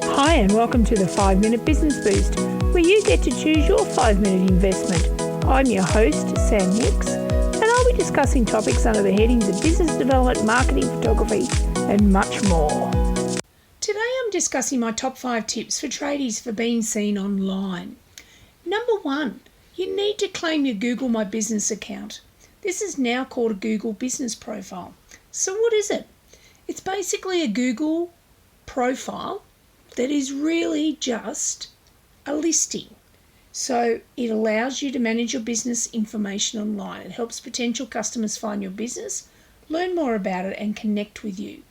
Hi and welcome to the 5-Minute Business Boost, where you get to choose your 5-minute investment. I'm your host, Sam Hicks, and I'll be discussing topics under the headings of business development, marketing, photography, and much more. Today I'm discussing my top 5 tips for tradies for being seen online. Number 1, you need to claim your Google My Business account. This is now called a Google Business Profile. So what is it? It's basically a Google profile that is really just a listing. So it allows you to manage your business information online. It helps potential customers find your business, learn more about it, and connect with you.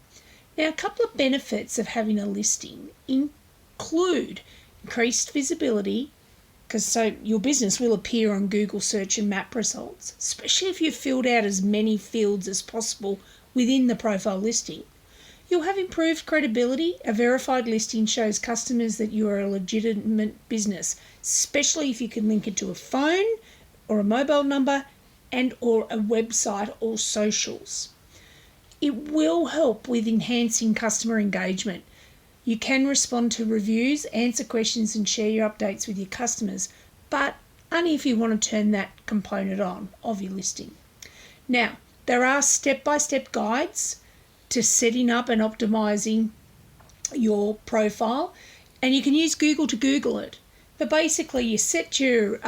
Now, a couple of benefits of having a listing include increased visibility, because so your business will appear on Google search and map results, especially if you've filled out as many fields as possible within the profile listing. You'll have improved credibility. A verified listing shows customers that you are a legitimate business, especially if you can link it to a phone or a mobile number and or a website or socials. It will help with enhancing customer engagement. You can respond to reviews, answer questions and share your updates with your customers, but only if you want to turn that component on of your listing. Now, there are step-by-step guides to setting up and optimizing your profile, and you can use Google to Google it. But basically you set your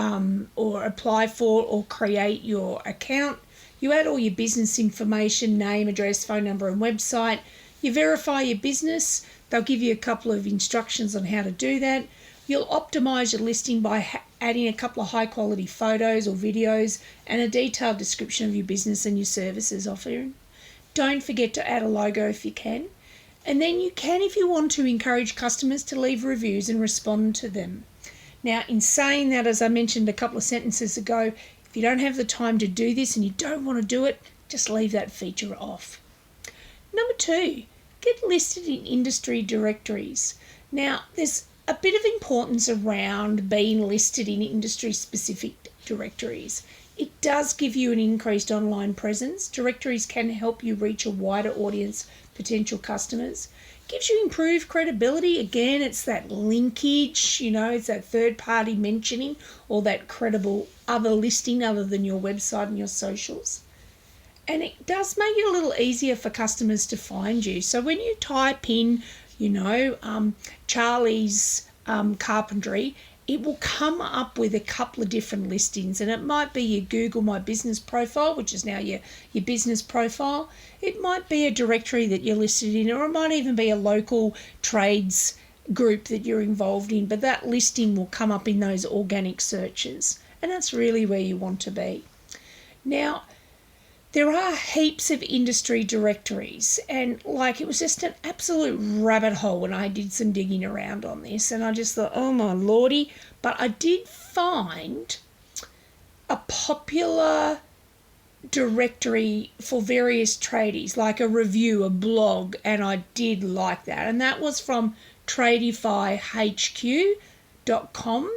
or apply for or create your account, you add all your business information, name, address, phone number and website, you verify your business. They'll give you a couple of instructions on how to do that. You'll optimize your listing by adding a couple of high quality photos or videos and a detailed description of your business and your services offering. Don't forget to add a logo if you can. And then you can, if you want to, encourage customers to leave reviews and respond to them. Now, in saying that, as I mentioned a couple of sentences ago, if you don't have the time to do this and you don't want to do it, just leave that feature off. Number 2, get listed in industry directories. Now, there's a bit of importance around being listed in industry-specific directories. It does give you an increased online presence. Directories can help you reach a wider audience, potential customers. Gives you improved credibility. Again, it's that linkage, it's that third party mentioning or that credible other listing other than your website and your socials. And it does make it a little easier for customers to find you. So when you type in, Charlie's carpentry, it will come up with a couple of different listings, and it might be your Google My Business Profile, which is now your business profile. It might be a directory that you're listed in, or it might even be a local trades group that you're involved in, but that listing will come up in those organic searches, and that's really where you want to be. Now, there are heaps of industry directories, and it was just an absolute rabbit hole when I did some digging around on this, and I just thought, oh my lordy. But I did find a popular directory for various tradies, like a review, a blog, and I did like that. And that was from tradiefyhq.com.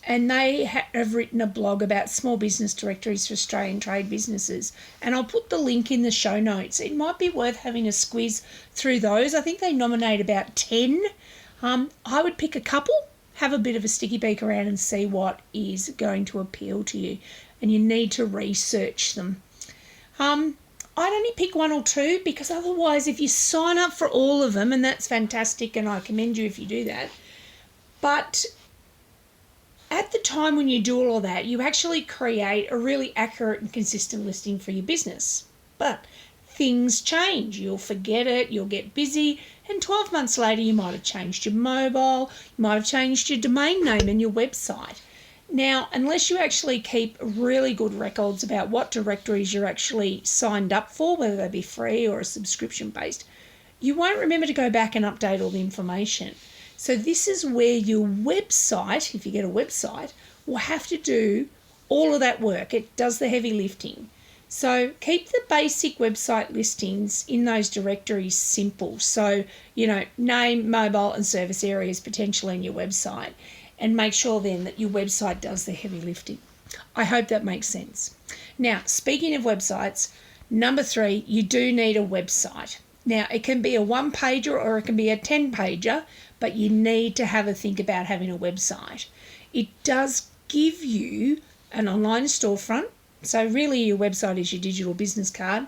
And they have written a blog about small business directories for Australian trade businesses. And I'll put the link in the show notes. It might be worth having a squiz through those. I think they nominate about 10. I would pick a couple, have a bit of a sticky beak around and see what is going to appeal to you. And you need to research them. I'd only pick 1 or 2 because otherwise if you sign up for all of them, and that's fantastic and I commend you if you do that, but at the time when you do all of that, you actually create a really accurate and consistent listing for your business. But things change. You'll forget it, you'll get busy, and 12 months later you might have changed your mobile, you might have changed your domain name and your website. Now, unless you actually keep really good records about what directories you're actually signed up for, whether they be free or a subscription-based, you won't remember to go back and update all the information. So this is where your website, if you get a website, will have to do all of that work. It does the heavy lifting. So keep the basic website listings in those directories simple. So, name, mobile and service areas potentially in your website, and make sure then that your website does the heavy lifting. I hope that makes sense. Now, speaking of websites, number 3, you do need a website. Now, it can be a 1-pager or it can be a 10-pager, but you need to have a think about having a website. It does give you an online storefront, so really your website is your digital business card.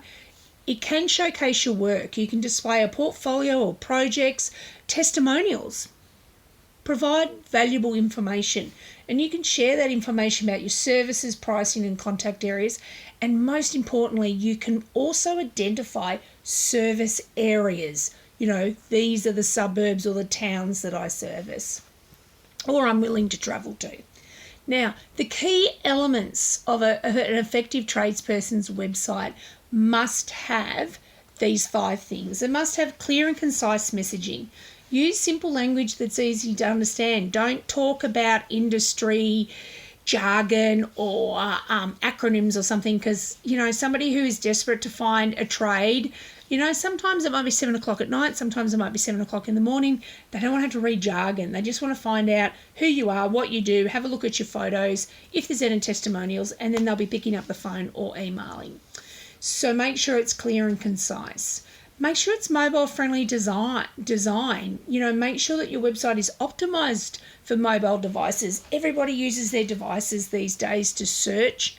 It can showcase your work. You can display a portfolio or projects, testimonials, provide valuable information, and you can share that information about your services, pricing and contact areas. And most importantly, you can also identify service areas. These are the suburbs or the towns that I service or I'm willing to travel to. Now, the key elements of an effective tradesperson's website must have these 5 things. It must have clear and concise messaging. Use simple language that's easy to understand. Don't talk about industry jargon or acronyms or something, because, somebody who is desperate to find a trade, sometimes it might be 7 o'clock at night, sometimes it might be 7 o'clock in the morning. They don't want to have to read jargon. They just want to find out who you are, what you do, have a look at your photos, if there's any testimonials, and then they'll be picking up the phone or emailing. So make sure it's clear and concise. Make sure it's mobile-friendly design. Make sure that your website is optimized for mobile devices. Everybody uses their devices these days to search,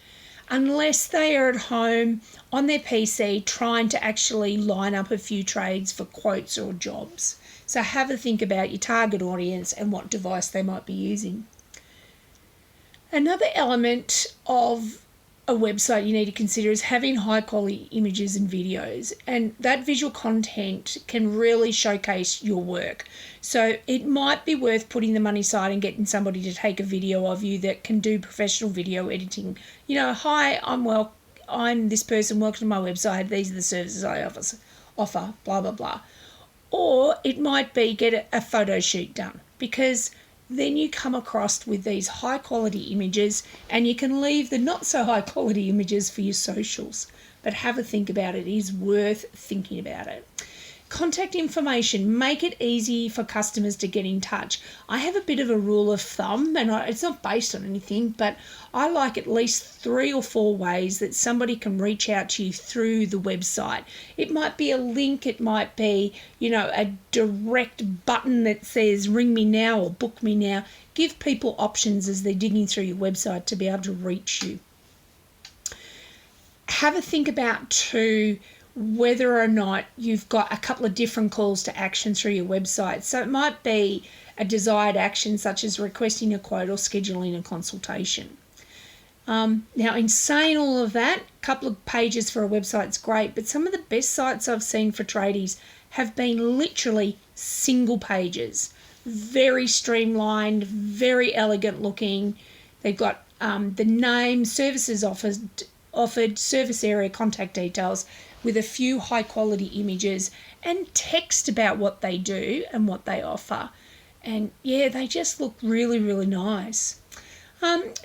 unless they are at home on their PC trying to actually line up a few trades for quotes or jobs. So have a think about your target audience and what device they might be using. Another element of a website you need to consider is having high quality images and videos, and that visual content can really showcase your work. So it might be worth putting the money aside and getting somebody to take a video of you that can do professional video editing. Hi, I'm this person, welcome to my website, these are the services I offer, blah blah blah. Or it might be get a photo shoot done, because then you come across with these high quality images, and you can leave the not so high quality images for your socials. But have a think about it. It is worth thinking about it. Contact information. Make it easy for customers to get in touch. I have a bit of a rule of thumb, and it's not based on anything, but I like at least 3 or 4 ways that somebody can reach out to you through the website. It might be a link, it might be, a direct button that says ring me now or book me now. Give people options as they're digging through your website to be able to reach you. Have a think about too whether or not you've got a couple of different calls to action through your website. So it might be a desired action such as requesting a quote or scheduling a consultation. Now, in saying all of that, a couple of pages for a website's great, but some of the best sites I've seen for tradies have been literally single pages. Very streamlined, very elegant looking. They've got the name, services offered, service area, contact details, with a few high quality images and text about what they do and what they offer. And yeah, they just look really, really nice.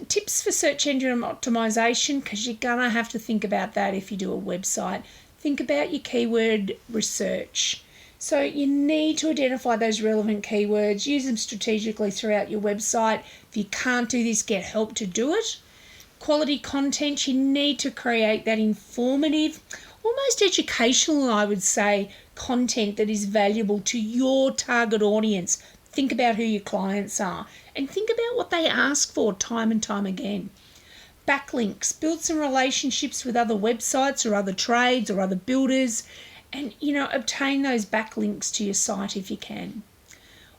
Tips for search engine optimization, because you're going to have to think about that if you do a website. Think about your keyword research. So you need to identify those relevant keywords, use them strategically throughout your website. If you can't do this, get help to do it. Quality content, you need to create that informative, almost educational, I would say, content that is valuable to your target audience. Think about who your clients are and think about what they ask for time and time again. Backlinks, build some relationships with other websites or other trades or other builders, and obtain those backlinks to your site if you can.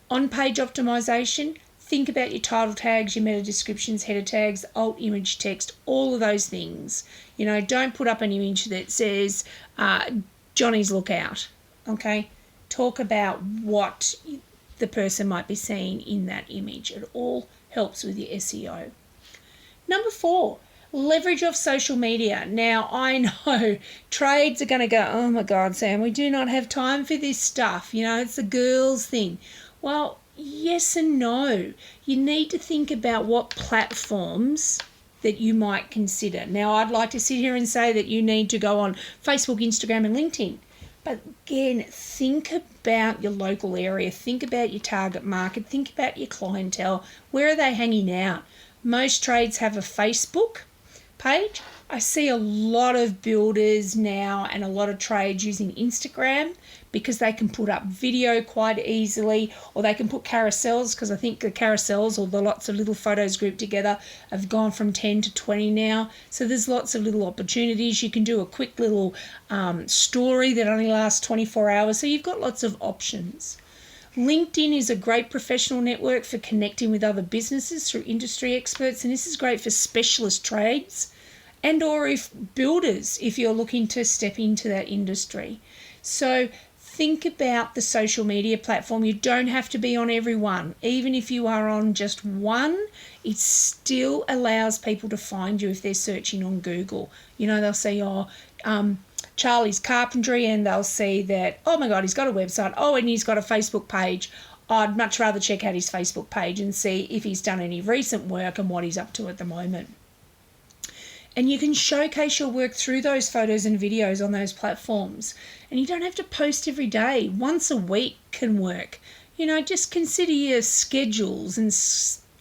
On-page optimization, think about your title tags, your meta descriptions, header tags, alt image text, all of those things. Don't put up an image that says Johnny's Lookout, okay? Talk about what the person might be seeing in that image. It all helps with your SEO. Number 4, leverage of social media. Now, I know trades are going to go, oh my God, Sam, we do not have time for this stuff. It's a girls' thing. Well, yes and no. You need to think about what platforms that you might consider. Now, I'd like to sit here and say that you need to go on Facebook, Instagram and LinkedIn. But again, think about your local area. Think about your target market. Think about your clientele. Where are they hanging out? Most trades have a Facebook page. I see a lot of builders now and a lot of trades using Instagram because they can put up video quite easily, or they can put carousels, because I think the carousels or the lots of little photos grouped together have gone from 10 to 20 now. So there's lots of little opportunities. You can do a quick little story that only lasts 24 hours. So you've got lots of options. LinkedIn is a great professional network for connecting with other businesses through industry experts, and this is great for specialist trades and or if builders, if you're looking to step into that industry. So think about the social media platform. You don't have to be on every one. Even if you are on just one, it still allows people to find you if they're searching on Google. You know, they'll say, Charlie's Carpentry, and they'll see that, oh my God, he's got a website. Oh, and he's got a Facebook page. I'd much rather check out his Facebook page and see if he's done any recent work and what he's up to at the moment. And you can showcase your work through those photos and videos on those platforms. And you don't have to post every day. Once a week can work. You know, just consider your schedules and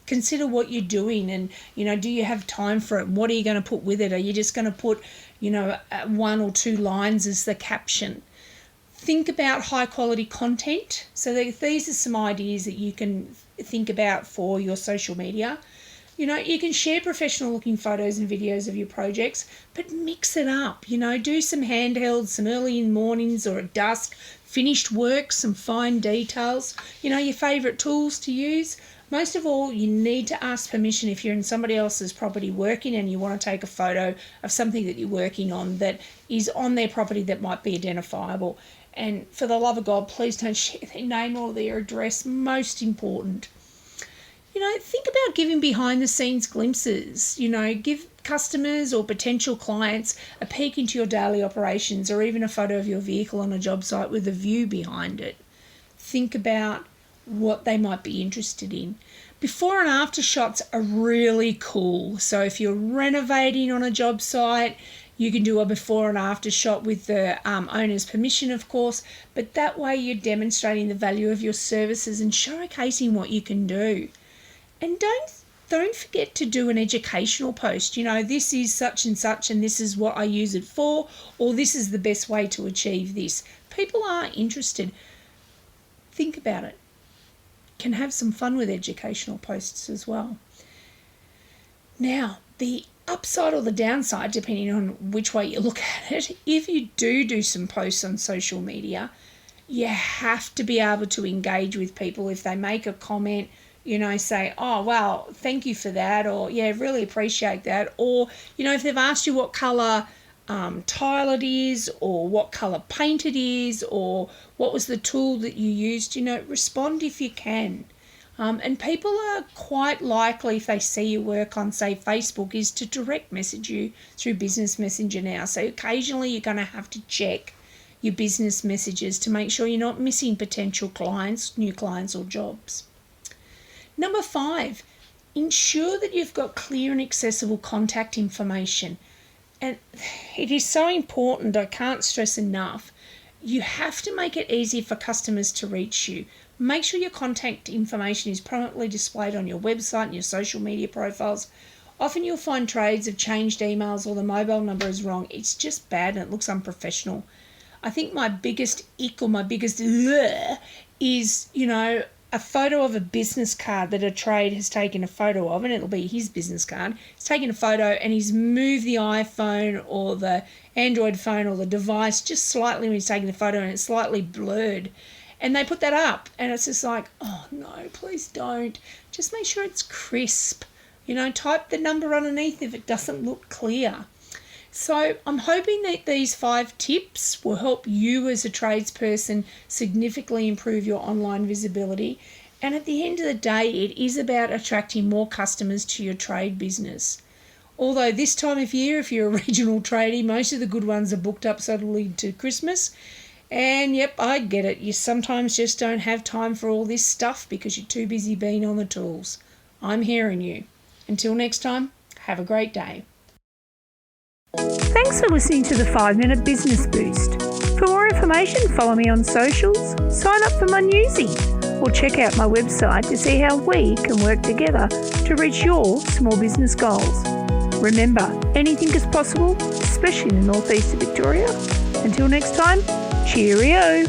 consider what you're doing, and, you know, do you have time for it? What are you going to put with it? Are you just going to put, you know, 1 or 2 lines as the caption? Think about high quality content. So these are some ideas that you can think about for your social media. You know, you can share professional looking photos and videos of your projects, but mix it up. You know, do some handhelds, some early in mornings or at dusk, finished work, some fine details, you know, your favourite tools to use. Most of all, you need to ask permission if you're in somebody else's property working and you want to take a photo of something that you're working on that is on their property that might be identifiable. And for the love of God, please don't share their name or their address. Most important. You know, think about giving behind the scenes glimpses. You know, give customers or potential clients a peek into your daily operations, or even a photo of your vehicle on a job site with a view behind it. Think about what they might be interested in. Before and after shots are really cool. So if you're renovating on a job site, you can do a before and after shot with the owner's permission, of course, but that way you're demonstrating the value of your services and showcasing what you can do. And don't forget to do an educational post. You know, this is such and such and this is what I use it for, or this is the best way to achieve this. People are interested. Think about it. Can have some fun with educational posts as well. Now, the upside or the downside, depending on which way you look at it, if you do some posts on social media, you have to be able to engage with people. If they make a comment, you know, say, oh, wow, thank you for that, or yeah, really appreciate that. Or, you know, if they've asked you what colour tile it is, or what colour paint it is, or what was the tool that you used, you know, respond if you can. And people are quite likely, if they see your work on, say, Facebook, is to direct message you through Business Messenger now. So occasionally you're going to have to check your business messages to make sure you're not missing potential clients, new clients or jobs. Number 5, ensure that you've got clear and accessible contact information. And it is so important, I can't stress enough, you have to make it easy for customers to reach you. Make sure your contact information is prominently displayed on your website and your social media profiles. Often you'll find trades have changed emails or the mobile number is wrong. It's just bad and it looks unprofessional. I think my biggest ick or my biggest is, you know, a photo of a business card that a trade has taken a photo of, and it'll be his business card. He's taken a photo and he's moved the iPhone or the Android phone or the device just slightly when he's taking the photo, and it's slightly blurred. And they put that up and it's just like, oh no, please don't. Just make sure it's crisp. You know, type the number underneath if it doesn't look clear. So I'm hoping that these 5 tips will help you as a tradesperson significantly improve your online visibility. And at the end of the day, it is about attracting more customers to your trade business. Although this time of year, if you're a regional tradie, most of the good ones are booked up, so it'll lead to Christmas. And yep, I get it. You sometimes just don't have time for all this stuff because you're too busy being on the tools. I'm hearing you. Until next time, have a great day. Thanks for listening to the 5-Minute Business Boost. For more information, follow me on socials, sign up for my newsie, or check out my website to see how we can work together to reach your small business goals. Remember, anything is possible, especially in the northeast of Victoria. Until next time, cheerio!